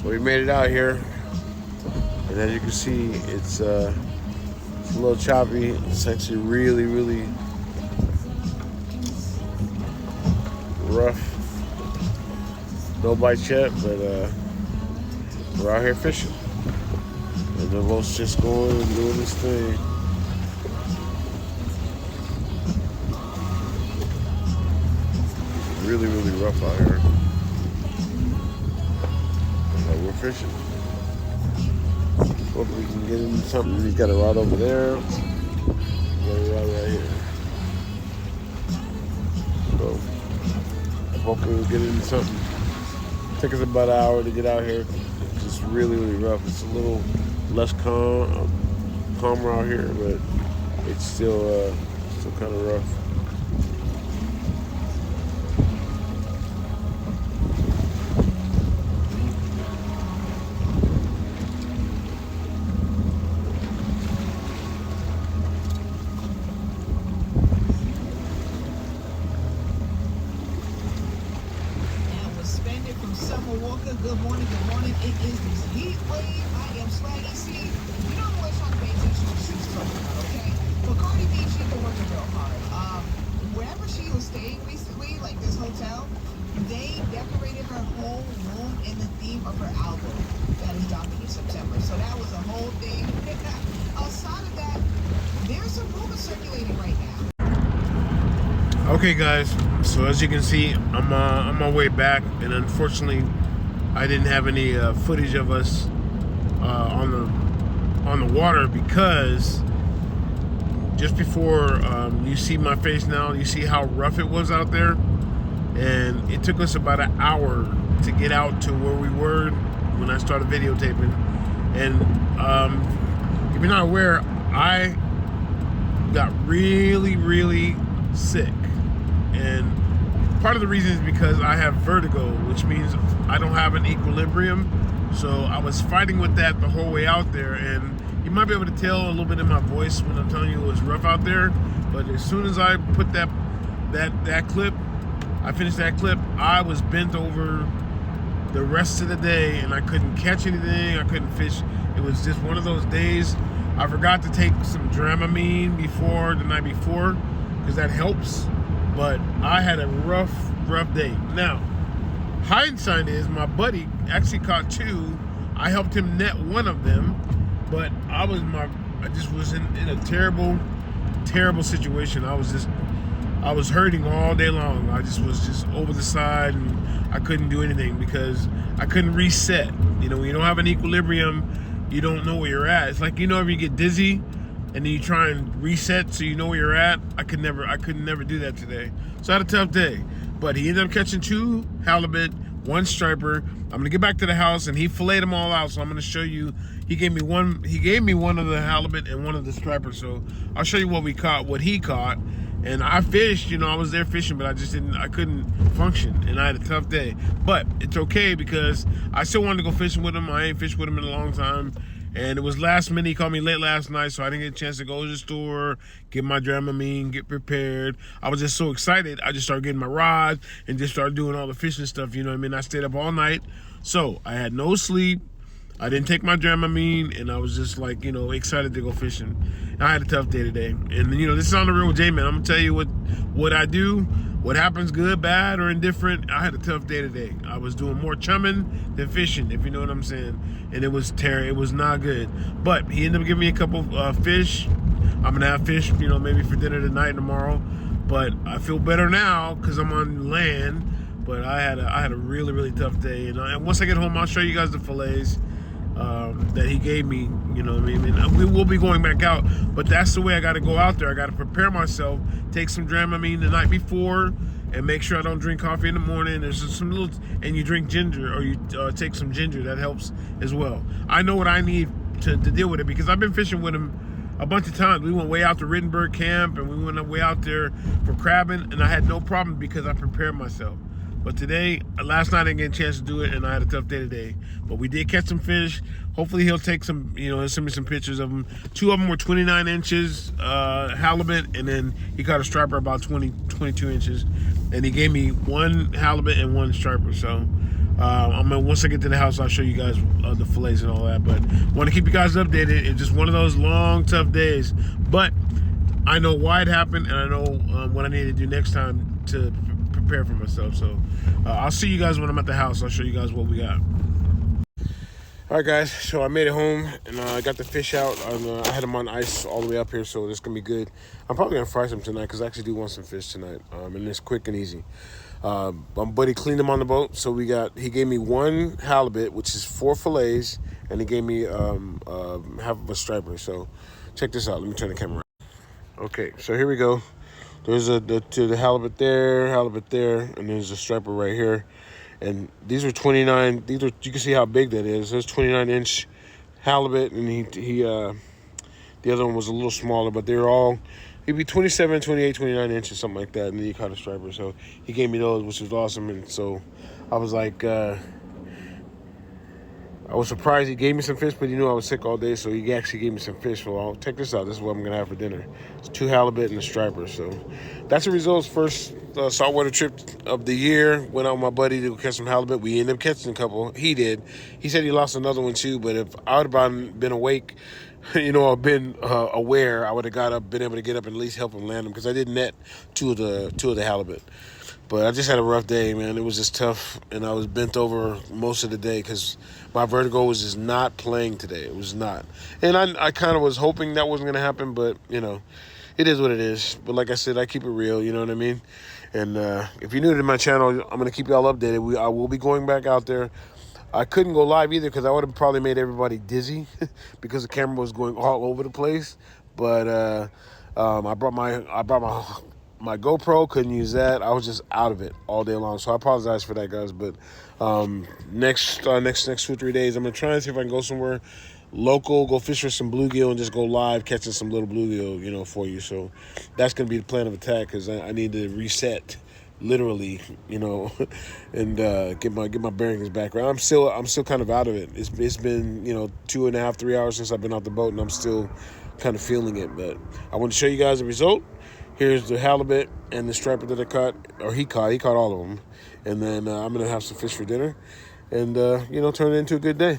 So we made it out here, and as you can see, it's a little choppy. It's actually really rough. No bites yet, but we're out here fishing. And the boat's just going and doing this thing. Really rough out here. But we're fishing. Hopefully we can get into something. He's got a rod over there. He's got a rod right here. So hopefully we'll get into something. Took us about an hour to get out here. It's just really rough. It's a little less calmer out here, but it's still kind of rough. From Summer Walker, good morning. It is this heat wave. I am Swaggy C. You know what Sean Bates actually shoots talking about, okay? But Cardi B, she's been working real hard. Wherever she was staying recently, like this hotel, they decorated her whole room in the theme of her album that is dropping in September. So that was a whole thing. Outside of that, there's some rumors circulating right now. Okay, guys. So as you can see, I'm on my way back, and unfortunately, I didn't have any footage of us on the water because just before you see my face now, you see how rough it was out there, and it took us about an hour to get out to where we were when I started videotaping. And if you're not aware, I got really sick. And part of the reason is because I have vertigo, which means I don't have an equilibrium. So I was fighting with that the whole way out there, and you might be able to tell a little bit in my voice when I'm telling you it was rough out there. But as soon as I put that clip, I finished that clip, I was bent over the rest of the day, and I couldn't catch anything. I couldn't fish. It was just one of those days. I forgot to take some Dramamine the night before, because that helps. But I had a rough day. Now, hindsight is my buddy actually caught two. I helped him net one of them, but I just was in a terrible situation. I was hurting all day long. I was just over the side, and I couldn't do anything because I couldn't reset. You know, when you don't have an equilibrium, you don't know where you're at. It's like, you know, if you get dizzy and then you try and reset so you know where you're at. I couldn't never do that today. So I had a tough day. But he ended up catching two halibut, one striper. I'm gonna get back to the house, and he filleted them all out. So I'm gonna show you. He gave me one of the halibut and one of the striper. So I'll show you what he caught. And I fished, you know, I was there fishing, but I couldn't function, and I had a tough day. But it's okay because I still wanted to go fishing with him. I ain't fished with him in a long time. And it was last minute. He called me late last night, so I didn't get a chance to go to the store, get my Dramamine, get prepared. I was just so excited. I just started getting my rod and just started doing all the fishing stuff, you know what I mean? I stayed up all night. So I had no sleep. I didn't take my Dramamine, and I was just like, you know, excited to go fishing. And I had a tough day today. And, you know, this is On the Real with J-Man. I'm going to tell you what I do, what happens, good, bad, or indifferent. I had a tough day today. I was doing more chumming than fishing, if you know what I'm saying. And it was terrible. It was not good. But he ended up giving me a couple fish. I'm going to have fish, you know, maybe for dinner tonight and tomorrow. But I feel better now because I'm on land. But I had a really tough day. And once I get home, I'll show you guys the fillets that he gave me, you know what I mean? And we will be going back out, but that's the way I got to go out there. I got to prepare myself, take some Dramamine the night before, and make sure I don't drink coffee in the morning. There's some little, and you drink ginger, or you take some ginger. That helps as well. I know what I need to deal with it because I've been fishing with him a bunch of times. We went way out to Rittenberg Camp, and we went way out there for crabbing, and I had no problem because I prepared myself. But today, last night I didn't get a chance to do it, and I had a tough day today. But we did catch some fish. Hopefully he'll take some, you know, he'll send me some pictures of them. Two of them were 29 inches halibut, and then he caught a striper about 22 inches. And he gave me one halibut and one striper. So Once I get to the house, I'll show you guys the fillets and all that. But want to keep you guys updated. It's just one of those long, tough days. But I know why it happened, and I know what I need to do next time to prepare for myself. So I'll see you guys when I'm at the house. I'll show you guys what we got. All right, guys. So I made it home, and I got the fish out. I had them on ice all the way up here, so this gonna be good. I'm probably gonna fry some tonight because I actually do want some fish tonight, and it's quick and easy. My buddy cleaned them on the boat, so he gave me 1 halibut, which is 4 fillets, and he gave me half of a striper. So check this out. Let me turn the camera around. Okay, so here we go. There's the halibut there, and there's a striper right here. And these are 29. You can see how big that is. There's 29-inch halibut, and the other one was a little smaller, but they're all, he'd be 27, 28, 29 inches, something like that. And then he caught a striper, so he gave me those, which was awesome. And so I was like, I was surprised he gave me some fish, but he knew I was sick all day, so he actually gave me some fish. Well, check this out. This is what I'm gonna have for dinner. It's 2 halibut and a striper. So that's the results. First saltwater trip of the year. Went out with my buddy to catch some halibut. We ended up catching a couple. He did. He said he lost another one too. But if I would have been awake, I've been aware, I would have been able to get up and at least help him land them, because I did net two of the halibut. But I just had a rough day, man. It was just tough, and I was bent over most of the day because my vertigo was just not playing today. It was not. And I kind of was hoping that wasn't going to happen, but, it is what it is. But like I said, I keep it real, you know what I mean? And if you're new to my channel, I'm going to keep y'all updated. I will be going back out there. I couldn't go live either because I would have probably made everybody dizzy because the camera was going all over the place. But I brought my GoPro, couldn't use that. I was just out of it all day long. So I apologize for that, guys. But next 2-3 days, I'm gonna try and see if I can go somewhere local, go fish for some bluegill, and just go live catching some little bluegill, for you. So that's gonna be the plan of attack, because I need to reset, literally, and get my bearings back. I'm still kind of out of it. It's been 2.5, 3 hours since I've been off the boat, and I'm still kind of feeling it. But I want to show you guys the result. Here's the halibut and the striper that I caught, or he caught all of them. And then I'm going to have some fish for dinner and, turn it into a good day.